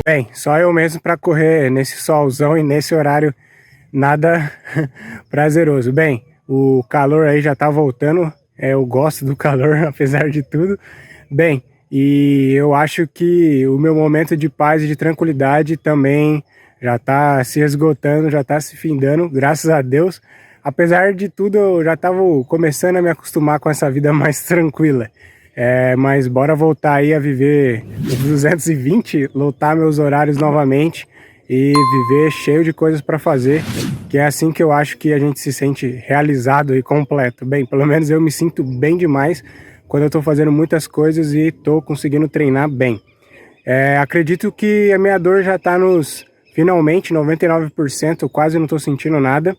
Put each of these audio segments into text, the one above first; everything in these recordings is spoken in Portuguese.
Bem, só eu mesmo para correr nesse solzão e nesse horário nada prazeroso. Bem, o calor aí já tá voltando, eu gosto do calor apesar de tudo. Bem, e eu acho que o meu momento de paz e de tranquilidade também já tá se esgotando, já tá se findando, graças a Deus. Apesar de tudo, eu já tava começando a me acostumar com essa vida mais tranquila. Mas bora voltar aí a viver os 220, lotar meus horários novamente e viver cheio de coisas para fazer, que é assim que eu acho que a gente se sente realizado e completo. Bem, pelo menos eu me sinto bem demais quando eu tô fazendo muitas coisas e tô conseguindo treinar bem. Acredito que a minha dor já tá nos finalmente 99%, quase não tô sentindo nada.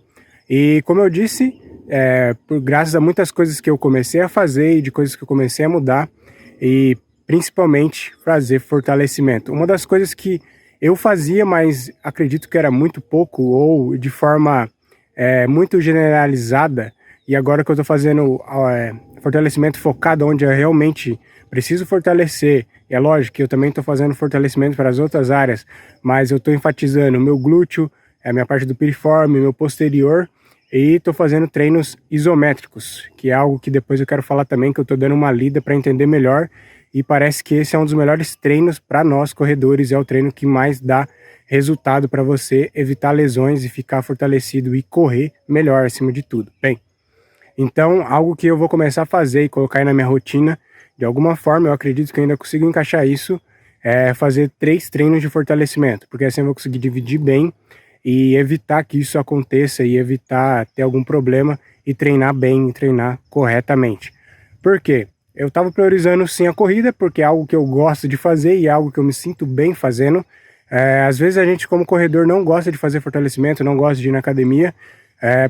E como eu disse, graças a muitas coisas que eu comecei a fazer e de coisas que eu comecei a mudar, e principalmente fazer fortalecimento. Uma das coisas que eu fazia, mas acredito que era muito pouco ou de forma muito generalizada, e agora que eu estou fazendo fortalecimento focado onde eu realmente preciso fortalecer, e é lógico que eu também estou fazendo fortalecimento para as outras áreas, mas eu estou enfatizando o meu glúteo, a minha parte do piriforme, meu posterior, e estou fazendo treinos isométricos, que é algo que depois eu quero falar também, que eu estou dando uma lida para entender melhor, e parece que esse é um dos melhores treinos para nós corredores, é o treino que mais dá resultado para você evitar lesões e ficar fortalecido e correr melhor acima de tudo. Bem, então algo que eu vou começar a fazer e colocar aí na minha rotina, de alguma forma eu acredito que eu ainda consigo encaixar isso, é fazer 3 treinos de fortalecimento, porque assim eu vou conseguir dividir bem e evitar que isso aconteça e evitar ter algum problema e treinar bem, e treinar corretamente. Por quê? Eu estava priorizando sim a corrida, porque é algo que eu gosto de fazer e é algo que eu me sinto bem fazendo. Às vezes a gente como corredor não gosta de fazer fortalecimento, não gosta de ir na academia,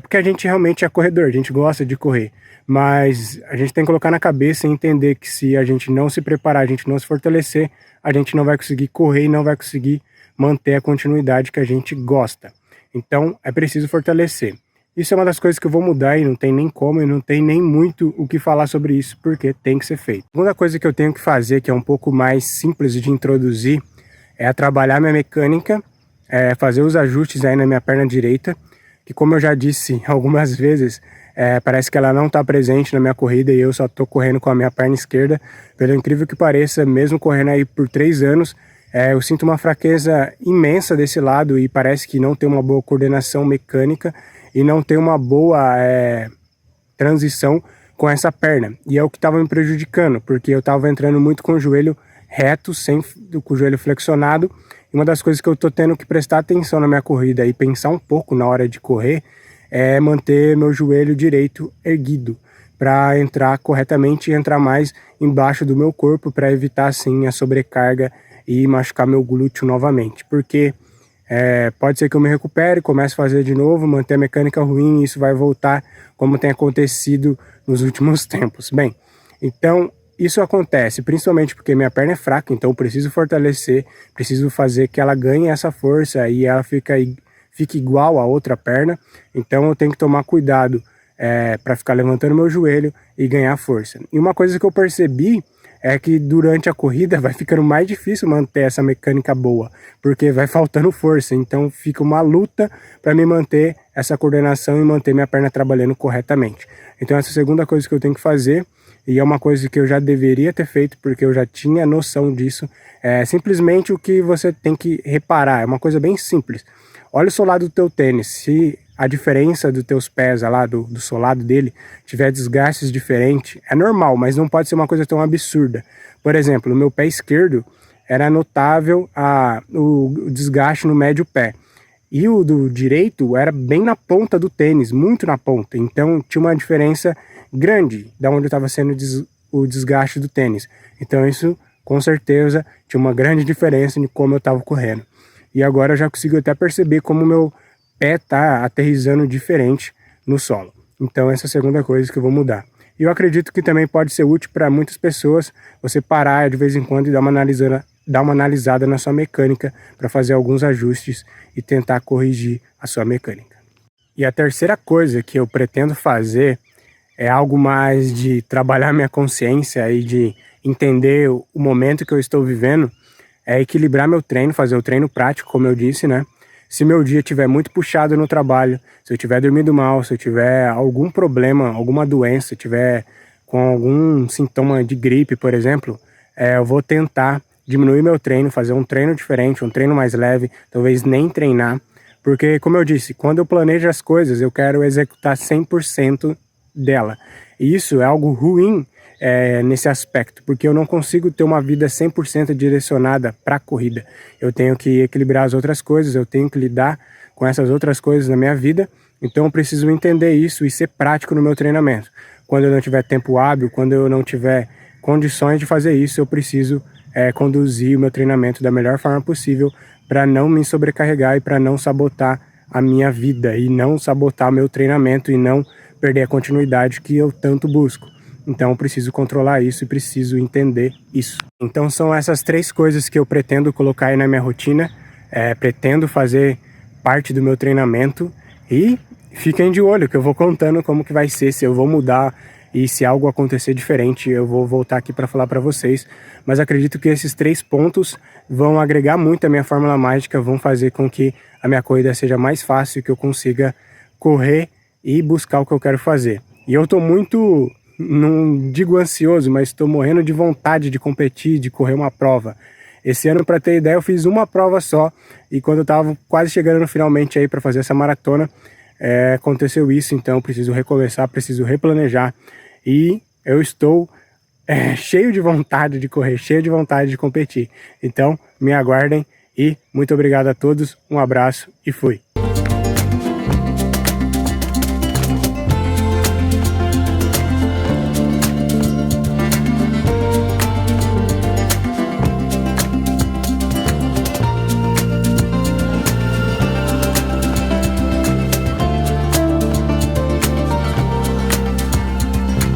porque a gente realmente é corredor, a gente gosta de correr. Mas a gente tem que colocar na cabeça e entender que se a gente não se preparar, a gente não se fortalecer, a gente não vai conseguir correr e não vai conseguir manter a continuidade que a gente gosta. Então é preciso fortalecer. Isso é uma das coisas que eu vou mudar e não tem nem como, e não tem nem muito o que falar sobre isso, porque tem que ser feito. A segunda coisa que eu tenho que fazer, que é um pouco mais simples de introduzir, é trabalhar minha mecânica, fazer os ajustes aí na minha perna direita, que como eu já disse algumas vezes, parece que ela não está presente na minha corrida e eu só estou correndo com a minha perna esquerda. Pelo incrível que pareça, mesmo correndo aí por 3 anos, eu sinto uma fraqueza imensa desse lado e parece que não tem uma boa coordenação mecânica e não tem uma boa transição com essa perna. E é o que estava me prejudicando, porque eu estava entrando muito com o joelho reto, com o joelho flexionado. E uma das coisas que eu estou tendo que prestar atenção na minha corrida e pensar um pouco na hora de correr é manter meu joelho direito erguido, para entrar corretamente e entrar mais embaixo do meu corpo, para evitar assim a sobrecarga e machucar meu glúteo novamente. Porque pode ser que eu me recupere, comece a fazer de novo, manter a mecânica ruim e isso vai voltar como tem acontecido nos últimos tempos. Bem, então isso acontece principalmente porque minha perna é fraca, então eu preciso fortalecer, preciso fazer que ela ganhe essa força e ela fique igual à outra perna. Então eu tenho que tomar cuidado para ficar levantando meu joelho e ganhar força. E uma coisa que eu percebi é que durante a corrida vai ficando mais difícil manter essa mecânica boa, porque vai faltando força, então fica uma luta para me manter essa coordenação e manter minha perna trabalhando corretamente. Então essa é a segunda coisa que eu tenho que fazer, e é uma coisa que eu já deveria ter feito, porque eu já tinha noção disso, é simplesmente o que você tem que reparar, é uma coisa bem simples. Olha o solado do teu tênis, se a diferença dos teus pés lá, do solado dele, tiver desgastes diferentes, é normal, mas não pode ser uma coisa tão absurda. Por exemplo, no meu pé esquerdo era notável o desgaste no médio pé. E o do direito era bem na ponta do tênis, muito na ponta. Então tinha uma diferença grande da onde estava sendo o desgaste do tênis. Então isso, com certeza, tinha uma grande diferença de como eu estava correndo. E agora eu já consigo até perceber como o meu pé tá aterrissando diferente no solo. Então essa é a segunda coisa que eu vou mudar. E eu acredito que também pode ser útil para muitas pessoas você parar de vez em quando e dar uma analisada na sua mecânica para fazer alguns ajustes e tentar corrigir a sua mecânica. E a terceira coisa que eu pretendo fazer é algo mais de trabalhar minha consciência e de entender o momento que eu estou vivendo, é equilibrar meu treino, fazer o treino prático, como eu disse, né? Se meu dia estiver muito puxado no trabalho, se eu estiver dormindo mal, se eu tiver algum problema, alguma doença, tiver com algum sintoma de gripe, por exemplo, eu vou tentar diminuir meu treino, fazer um treino diferente, um treino mais leve, talvez nem treinar, porque, como eu disse, quando eu planejo as coisas, eu quero executar 100% dela. E isso é algo ruim nesse aspecto, porque eu não consigo ter uma vida 100% direcionada para a corrida. Eu tenho que equilibrar as outras coisas, eu tenho que lidar com essas outras coisas na minha vida, então eu preciso entender isso e ser prático no meu treinamento. Quando eu não tiver tempo hábil, quando eu não tiver condições de fazer isso, eu preciso conduzir o meu treinamento da melhor forma possível para não me sobrecarregar e para não sabotar a minha vida e não sabotar o meu treinamento e não perder a continuidade que eu tanto busco. Então eu preciso controlar isso e preciso entender isso. Então são essas 3 coisas que eu pretendo colocar aí na minha rotina, pretendo fazer parte do meu treinamento e fiquem de olho que eu vou contando como que vai ser, se eu vou mudar e se algo acontecer diferente eu vou voltar aqui para falar para vocês. Mas acredito que esses 3 pontos vão agregar muito a minha fórmula mágica, vão fazer com que a minha corrida seja mais fácil, que eu consiga correr e buscar o que eu quero fazer. E eu tô muito, não digo ansioso, mas estou morrendo de vontade de competir, de correr uma prova. Esse ano, para ter ideia, eu fiz uma prova só e quando eu tava quase chegando finalmente aí para fazer essa maratona, aconteceu isso, então eu preciso recomeçar, preciso replanejar e eu estou cheio de vontade de correr, cheio de vontade de competir. Então, me aguardem e muito obrigado a todos, um abraço e fui!